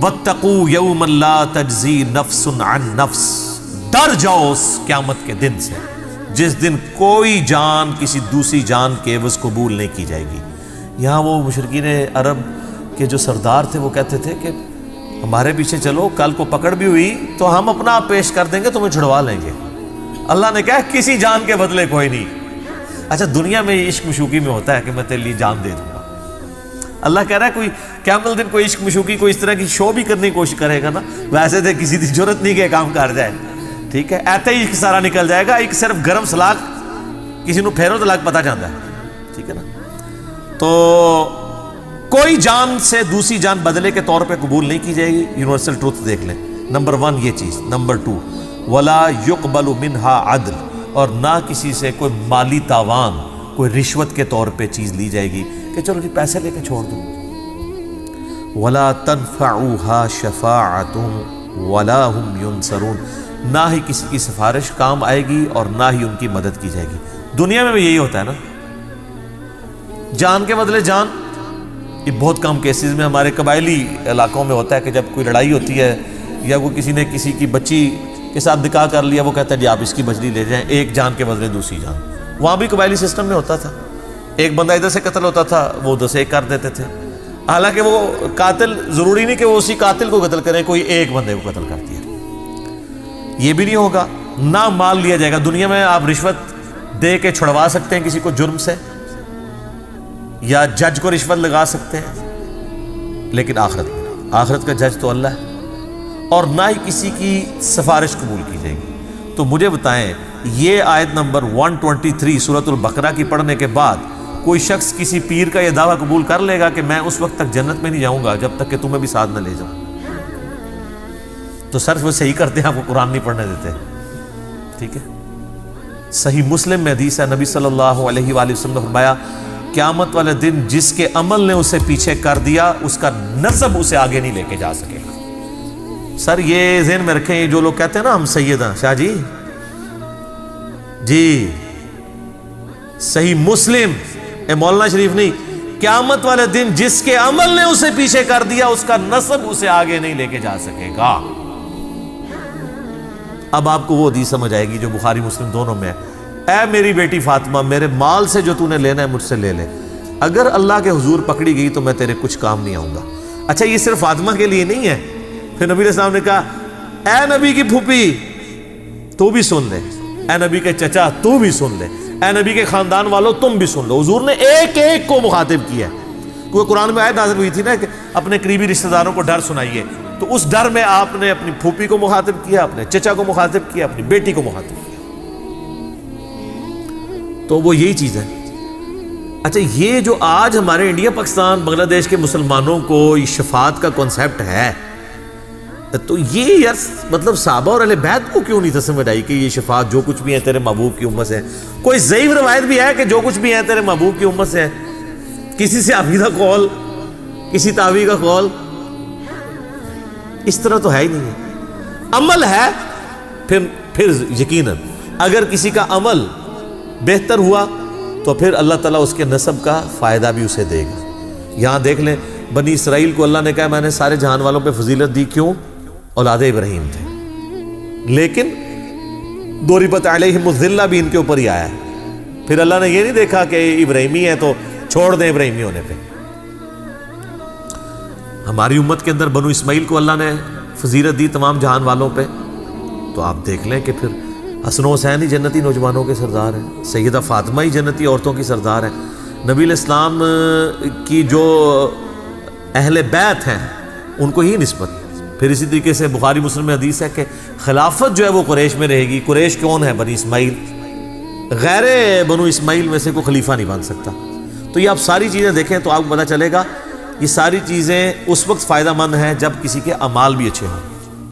وَاتَّقُوا يَوْمًا لَا تَجْزِي نَفْسٌ عَن نَفْسٍ، ڈر جاؤ اس قیامت کے دن سے جس دن کوئی جان کسی دوسری جان کے عوض قبول نہیں کی جائے گی۔ یہاں وہ مشرکین عرب کے جو سردار تھے وہ کہتے تھے کہ ہمارے پیچھے چلو، کل کو پکڑ بھی ہوئی تو ہم اپنا آپ پیش کر دیں گے، تمہیں چھڑوا لیں گے۔ اللہ نے کہا کسی جان کے بدلے کوئی نہیں۔ اچھا دنیا میں عشق مشوقی میں ہوتا ہے کہ میں تیرے لیے جان دے دوں گا، اللہ کہہ رہا ہے کوئی قیامت دن کوئی عشق مشوقی کوئی اس طرح کی شو بھی کرنے کی کوشش کرے گا نا، ویسے تو کسی کی ضرورت نہیں کہ کام کر جائے، ٹھیک ہے، ایسے ہی سارا نکل جائے گا، ایک صرف گرم سلاق کسی نو پھیرو تو لگ پتہ جاتا ہے، ٹھیک ہے نا۔ تو کوئی جان سے دوسری جان بدلے کے طور پہ قبول نہیں کی جائے گی، یونیورسل ٹروتھ دیکھ لیں، نمبر 1 یہ چیز۔ نمبر 2 ولا يقبل منها عدل، اور نہ کسی سے کوئی مالی تاوان، کوئی رشوت کے طور پہ چیز لی جائے گی کہ چلو جی پیسے لے کے چھوڑ دوں۔ ولا تنفعها شفاعة ولا هم ينصرون، نہ ہی کسی کی سفارش کام آئے گی اور نہ ہی ان کی مدد کی جائے گی۔ دنیا میں بھی یہی ہوتا ہے نا، جان کے بدلے جان۔ یہ بہت کم کیسز میں ہمارے قبائلی علاقوں میں ہوتا ہے کہ جب کوئی لڑائی ہوتی ہے یا وہ کسی نے کسی کی بچی کے ساتھ نکاح کر لیا، وہ کہتا ہے جی آپ اس کی بچی لے جائیں، ایک جان کے بدلے دوسری جان۔ وہاں بھی قبائلی سسٹم میں ہوتا تھا، ایک بندہ ادھر سے قتل ہوتا تھا، وہ ادھر سے ایک کر دیتے تھے، حالانکہ وہ قاتل ضروری نہیں کہ وہ اسی قاتل کو قتل کریں، کوئی ایک بندے کو قتل کرتی ہے۔ یہ بھی نہیں ہوگا، نہ مال لیا جائے گا۔ دنیا میں آپ رشوت دے کے چھڑوا سکتے ہیں کسی کو جرم سے، یا جج کو رشوت لگا سکتے ہیں، لیکن آخرت کا جج تو اللہ ہے، اور نہ ہی کسی کی سفارش قبول کی جائے گی۔ تو مجھے بتائیں، یہ آیت نمبر 123 سورۃ البقرہ کی پڑھنے کے بعد کوئی شخص کسی پیر کا یہ دعویٰ قبول کر لے گا کہ میں اس وقت تک جنت میں نہیں جاؤں گا جب تک کہ تمہیں بھی ساتھ نہ لے جاؤں؟ تو صرف وہ صحیح کرتے ہیں، آپ کو قرآن نہیں پڑھنے دیتے، ٹھیک ہے۔ صحیح مسلم میں حدیث ہے، نبی صلی اللہ علیہ وآلہ وسلم نے فرمایا قیامت والے دن جس کے عمل نے اسے پیچھے کر دیا اس کا نسب اسے آگے نہیں لے کے جا سکے گا۔ سر یہ ذہن میں رکھیں، جو لوگ کہتے ہیں نا ہم سید ہیں، شاہ جی صحیح مسلم مولانا شریف نہیں، قیامت والے دن جس کے عمل نے اسے پیچھے کر دیا اس کا نسب اسے آگے نہیں لے کے جا سکے گا۔ اب آپ کو وہ حدیث سمجھ آئے گی جو بخاری مسلم دونوں میں ہے، اے میری بیٹی فاطمہ میرے مال سے جو تو نے لینا ہے مجھ سے لے لے، اگر اللہ کے حضور پکڑی گئی تو میں تیرے کچھ کام نہیں آؤں گا۔ اچھا یہ صرف فاطمہ کے لیے نہیں ہے، پھر نبی علیہ السلام نے کہا اے نبی کی پھوپھی تو بھی سن لے، اے نبی کے چچا تو بھی سن لے، اے نبی کے خاندان والوں تم بھی سن لو۔ حضور نے ایک ایک کو مخاطب کیا، کیونکہ قرآن میں آیت نازل ہوئی تھی نا کہ اپنے قریبی رشتہ داروں کو ڈر سنائیے، تو اس ڈر میں آپ نے اپنی پھوپھی کو مخاطب کیا، اپنے چچا کو مخاطب کیا، اپنی بیٹی کو مخاطب کیا۔ تو وہ یہی چیز ہے۔ اچھا یہ جو آج ہمارے انڈیا پاکستان بنگلہ دیش کے مسلمانوں کو یہ شفاعت کا کنسیپٹ ہے، تو یہ یار مطلب صحابہ اور اہل بیت کو کیوں نہیں تھا سمجھ آئی کہ یہ شفاعت جو کچھ بھی ہے تیرے محبوب کی امت سے ہے؟ کوئی ضعیف روایت بھی ہے کہ جو کچھ بھی ہے تیرے محبوب کی امت سے ہے، کسی سے عقیدہ قول، کسی تابعی کا قول، اس طرح تو ہے ہی نہیں ہے۔ عمل ہے پھر یقیناً اگر کسی کا عمل بہتر ہوا تو پھر اللہ تعالیٰ اس کے نسب کا فائدہ بھی اسے دے گا۔ یہاں دیکھ لیں بنی اسرائیل کو اللہ نے کہا میں نے سارے جہان والوں پہ فضیلت دی، کیوں؟ اولاد ابراہیم تھے، لیکن ضربت علیہم الذلہ بھی ان کے اوپر ہی آیا ہے۔ پھر اللہ نے یہ نہیں دیکھا کہ ابراہیمی ہے تو چھوڑ دیں ابراہیمی ہونے پہ۔ ہماری امت کے اندر بنو اسماعیل کو اللہ نے فضیلت دی تمام جہان والوں پہ، تو آپ دیکھ لیں کہ پھر حسن و حسین ہی جنتی نوجوانوں کے سردار ہیں، سیدہ فاطمہ ہی جنتی عورتوں کی سردار ہیں، نبی علیہ السلام کی جو اہل بیت ہیں ان کو ہی نسبت۔ پھر اسی طریقے سے بخاری مسلم میں حدیث ہے کہ خلافت جو ہے وہ قریش میں رہے گی۔ قریش کون ہے؟ بنی اسماعیل، غیر بنو اسماعیل میں سے کوئی خلیفہ نہیں بن سکتا۔ تو یہ آپ ساری چیزیں دیکھیں تو آپ کو پتہ چلے گا یہ ساری چیزیں اس وقت فائدہ مند ہیں جب کسی کے اعمال بھی اچھے ہوں۔